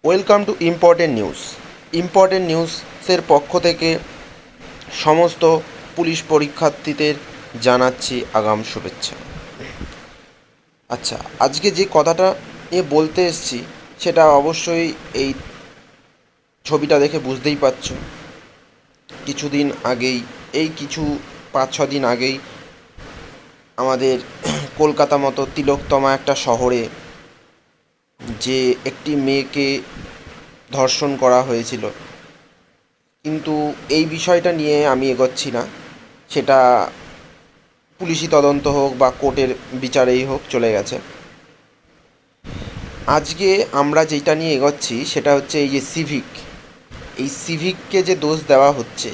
Welcome to important নিউজের পক্ষ থেকে সমস্ত পুলিশ পরীক্ষার্থীদের জানাচ্ছি আগাম শুভেচ্ছা। আচ্ছা, আজকে যে কথাটা নিয়ে বলতে এসেছি সেটা অবশ্যই এই ছবিটা দেখে বুঝতেই পারছো। কিছুদিন আগেই, এই কিছু 5-6 দিন আগেই আমাদের কলকাতা মতো তিলকতমা একটা শহরে যে একটি মেয়েকে ধর্ষণ করা হয়েছিল, কিন্তু এই বিষয়টা নিয়ে আমি এগোচ্ছি না। সেটা পুলিশি তদন্ত হোক বা কোর্টের বিচারেই হোক, চলে গেছে। আজকে আমরা যেটা নিয়ে এগোচ্ছি সেটা হচ্ছে এই যে এই সিভিককে যে দোষ দেওয়া হচ্ছে,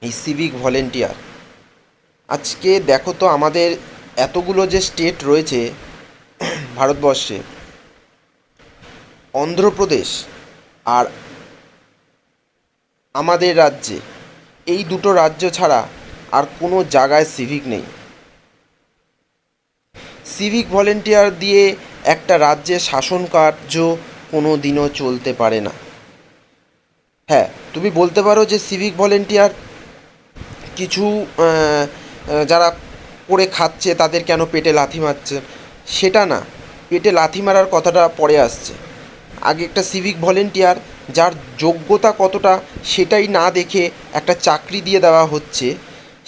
এই সিভিক ভলেন্টিয়ার। আজকে দেখো তো, আমাদের এতগুলো যে স্টেট রয়েছে ভারতবর্ষে, অন্ধ্রপ্রদেশ আর আমাদের রাজ্যে, এই দুটো রাজ্য ছাড়া আর কোনো জায়গায় সিভিক নেই। সিভিক ভলেন্টিয়ার দিয়ে একটা রাজ্যের শাসন কার্য কোনো দিনও চলতে পারে না। হ্যাঁ, তুমি বলতে পারো যে সিভিক ভলেন্টিয়ার কিছু যারা করে খাচ্ছে তাদের কেন পেটে লাথি মারছে, সেটা না। পেটে লাথি মারার কথাটা পরে আসছে। আগে একটা সিভিক ভলেন্টিয়ার যার যোগ্যতা কতটা সেটাই না দেখে একটা চাকরি দিয়ে দেওয়া হচ্ছে,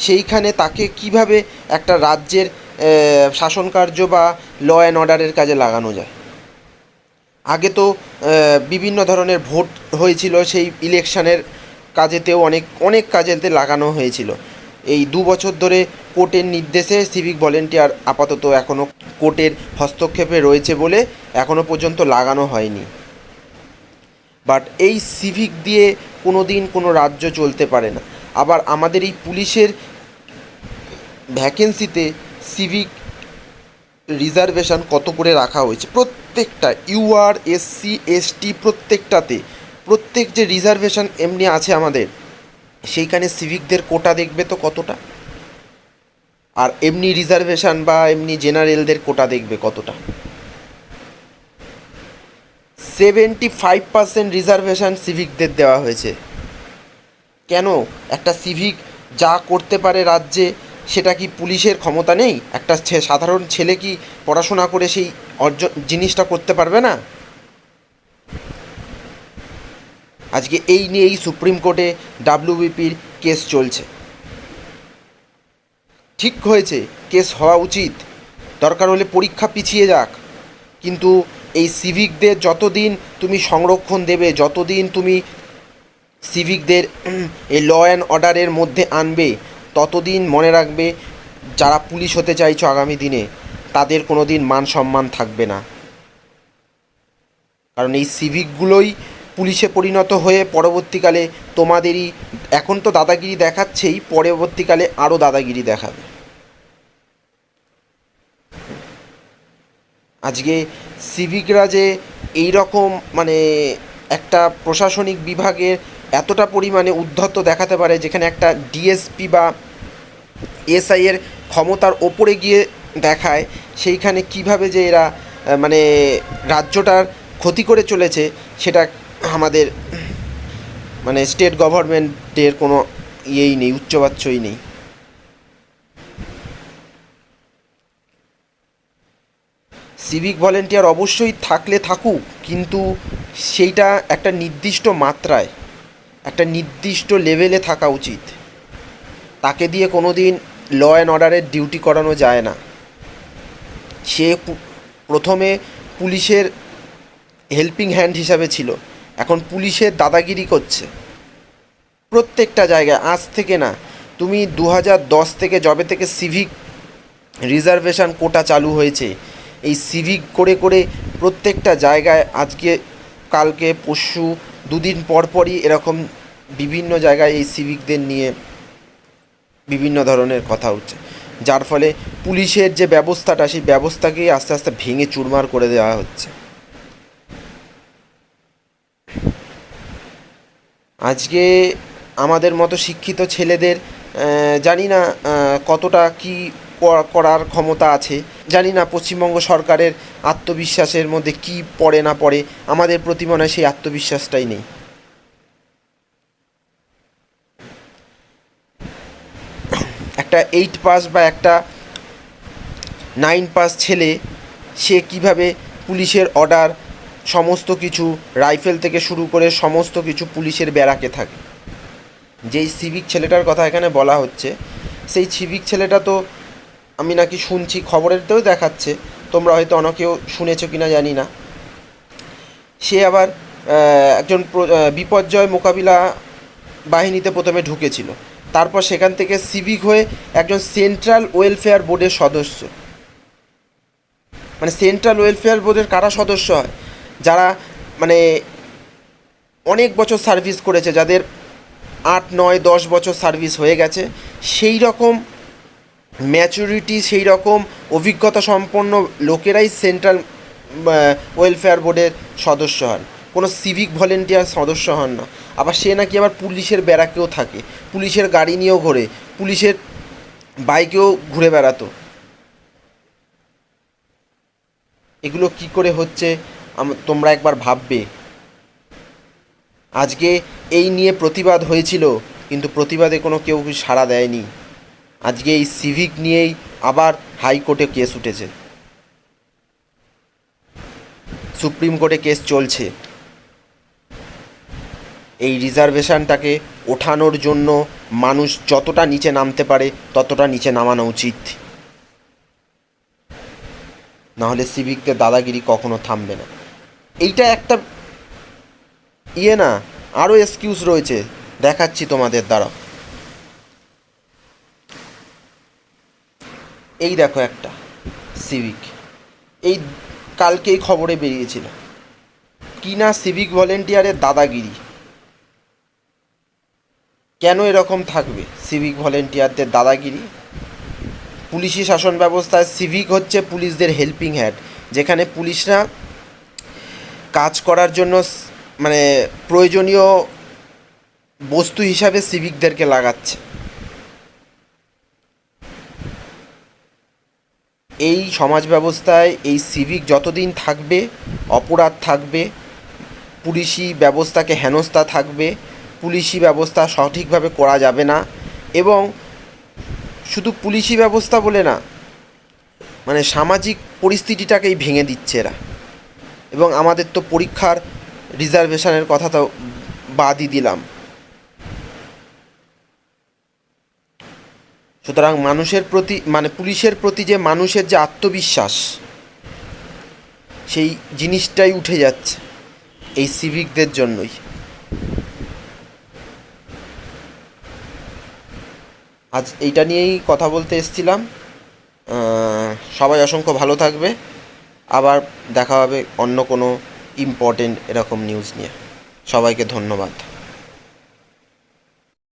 সেইখানে তাকে কিভাবে একটা রাজ্যের শাসন কার্য বা ল অ্যান্ড অর্ডারের কাজে লাগানো যায়। আগে তো বিভিন্ন ধরনের ভোট হয়েছিল, সেই ইলেকশনের কাজেতেও অনেক অনেক কাজেতে লাগানো হয়েছিল। এই 2 বছর ধরে কোর্টের নির্দেশে সিভিক ভলেন্টিয়ার আপাতত এখনও কোর্টের হস্তক্ষেপে রয়েছে বলে এখনও পর্যন্ত লাগানো হয়নি। বাট এই সিভিক দিয়ে কোনো দিন কোনো রাজ্য চলতে পারে না। আবার আমাদের এই পুলিশের ভ্যাকেন্সিতে সিভিক রিজার্ভেশন কত করে রাখা হয়েছে, প্রত্যেকটা ইউআর এসসি এসটি প্রত্যেক যে রিজার্ভেশন এমনি আছে আমাদের, সেইখানে সিভিকদের কোটা দেখবে তো কতটা, আর এমনি রিজার্ভেশন বা এমনি জেনারেলদের কোটা দেখবে কতটা। 75% রিজার্ভেশন সিভিকদের দেওয়া হয়েছে। কেন? একটা সিভিক যা করতে পারে রাজ্যে, সেটা কি পুলিশের ক্ষমতা নেই? একটা সাধারণ ছেলে কি পড়াশোনা করে সেই জিনিসটা করতে পারবে না? আজকে এই নিয়েই সুপ্রিম কোর্টে ডাব্লিউবিপির কেস চলছে। ঠিক হয়েছে, কেস হওয়া উচিত, দরকার হলে পরীক্ষা পিছিয়ে যাক, কিন্তু এই সিভিকদের যতদিন তুমি সংরক্ষণ দেবে, যতদিন তুমি সিভিকদের এই ল অ্যান্ড অর্ডারের মধ্যে আনবে, ততদিন মনে রাখবে যারা পুলিশ হতে চাইছো আগামী দিনে, তাদের কোনো দিন মান সম্মান থাকবে না। কারণ এই সিভিকগুলোই পুলিশে পরিণত হয়ে পরবর্তীকালে তোমাদেরই, এখন তো দাদাগিরি দেখাচ্ছেই, পরবর্তীকালে আরও দাদাগিরি দেখাবে। আজকে সিভিকরা যে এই রকম মানে একটা প্রশাসনিক বিভাগের এতটা পরিমাণে উদ্ধত্ত দেখাতে পারে, যেখানে একটা ডিএসপি বা এসআইয়ের ক্ষমতার ওপরে গিয়ে দেখায়, সেইখানে কিভাবে যে এরা মানে রাজ্যটার ক্ষতি করে চলেছে, সেটা আমাদের মানে স্টেট গভর্নমেন্টের কোনো ইয়েই নেই, উচ্চবাচ্যই নেই। সিভিক ভলেন্টিয়ার অবশ্যই থাকলে থাকুক, কিন্তু সেইটা একটা নির্দিষ্ট মাত্রায়, একটা নির্দিষ্ট লেভেলে থাকা উচিত। তাকে দিয়ে কোনো দিন ল অ্যান্ড অর্ডারের ডিউটি করানো যায় না। সে প্রথমে পুলিশের হেল্পিং হ্যান্ড হিসাবে ছিল, এখন পুলিশের দাদাগিরি করছে প্রত্যেকটা জায়গায়। আজ থেকে না, তুমি 2010 থেকে, যবে থেকে সিভিক রিজার্ভেশন কোটা চালু হয়েছে, এই সিভিক করে করে প্রত্যেকটা জায়গায় আজকে কালকে পরশু 2 দিন পর পরই এরকম বিভিন্ন জায়গায় এই সিভিকদের নিয়ে বিভিন্ন ধরনের কথা উঠছে, যার ফলে পুলিশের যে ব্যবস্থাটা, সেই ব্যবস্থাকেই আস্তে আস্তে ভেঙে চুরমার করে দেওয়া হচ্ছে। আজকে আমাদের মতো শিক্ষিত ছেলেদের জানি না কতটা কি করার ক্ষমতা আছে। জানি না পশ্চিমবঙ্গ সরকারের আত্মবিশ্বাসের মধ্যে কি পড়ে না পড়ে, আমাদের প্রতি মনে হয় সেই আত্মবিশ্বাসটাই নেই। একটা 8 পাস বা একটা 9 পাস ছেলে সে কিভাবে পুলিশের অর্ডার সমস্ত কিছু, রাইফেল থেকে শুরু করে সমস্ত কিছু পুলিশের ব্যারাকে থাকে। যেই সিভিক ছেলেটার কথা এখানে বলা হচ্ছে, সেই সিভিক ছেলেটা তো আমি নাকি শুনছি, খবরেতেও দেখাচ্ছে, তোমরা হয়তো অনেকেও শুনেছো কিনা জানি না, সে আবার একজন বিপর্যয় মোকাবিলা বাহিনীতে প্রথমে ঢুকেছিল, তারপর সেখান থেকে সিভিক হয়ে একজন সেন্ট্রাল ওয়েলফেয়ার বোর্ডের সদস্য। মানে সেন্ট্রাল ওয়েলফেয়ার বোর্ডের কারা সদস্য হয়? যারা মানে অনেক বছর সার্ভিস করেছে, যাদের 8, 9, 10 বছর সার্ভিস হয়ে গেছে, সেই রকম ম্যাচুরিটি, সেই রকম অভিজ্ঞতা সম্পন্ন লোকেরাই সেন্ট্রাল ওয়েলফেয়ার বোর্ডের সদস্য হন, কোনো সিভিক ভলেন্টিয়ার সদস্য হন না। আবার সে নাকি আবার পুলিশের ব্যারাকেও থাকে, পুলিশের গাড়ি নিয়েও ঘোরে, পুলিশের বাইকেও ঘুরে বেড়াতো। এগুলো কি করে হচ্ছে তোমরা একবার ভাববে। আজকে এই নিয়ে প্রতিবাদ হয়েছিল, কিন্তু প্রতিবাদে কোনো কেউ সাড়া দেয়নি। আজকে এই সিভিক নিয়েই আবার হাইকোর্টে কেস উঠেছে, সুপ্রিম কোর্টে কেস চলছে। এই রিজার্ভেশনটাকে ওঠানোর জন্য মানুষ যতটা নিচে নামতে পারে ততটা নিচে নামানো উচিত, নাহলে সিভিকদের দাদাগিরি কখনো থামবে না। এইটা একটা না, আরও এক্সকিউজ রয়েছে, দেখাচ্ছি তোমাদের দ্বারা। এই দেখো একটা সিভিক, এই কালকেই খবরে বেরিয়েছিল কি না, সিভিক ভলেন্টিয়ারের দাদাগিরি। কেন এরকম থাকবে সিভিক ভলেন্টিয়ারদের দাদাগিরি? পুলিশি শাসন ব্যবস্থায় সিভিক হচ্ছে পুলিশদের হেল্পিং হ্যান্ড, যেখানে পুলিশরা কাজ করার জন্য মানে প্রয়োজনীয় বস্তু হিসাবে সিভিকদেরকে লাগাচ্ছে। এই সমাজ ব্যবস্থায় এই সিভিক যতদিন থাকবে অপরাধ থাকবে, পুলিশি ব্যবস্থাকে হেনস্থা থাকবে, পুলিশি ব্যবস্থা সঠিকভাবে করা যাবে না। এবং শুধু পুলিশি ব্যবস্থা বলে না, মানে সামাজিক পরিস্থিতিটাকেই ভেঙে দিচ্ছে এরা। এবং আমাদের তো পরীক্ষার রিজার্ভেশনের কথা তো বাদই দিলাম। সুতরাং মানুষের প্রতি, মানে পুলিশের প্রতি যে মানুষের যে আত্মবিশ্বাস, সেই জিনিসটাই উঠে যাচ্ছে এই সিভিকদের জন্যই। আজ এইটা নিয়েই কথা বলতে এসেছিলাম। সবাই অসংখ্য ভালো থাকবে, আবার দেখা হবে অন্য কোনো ইম্পর্টেন্ট এরকম নিউজ নিয়ে। সবাইকে ধন্যবাদ।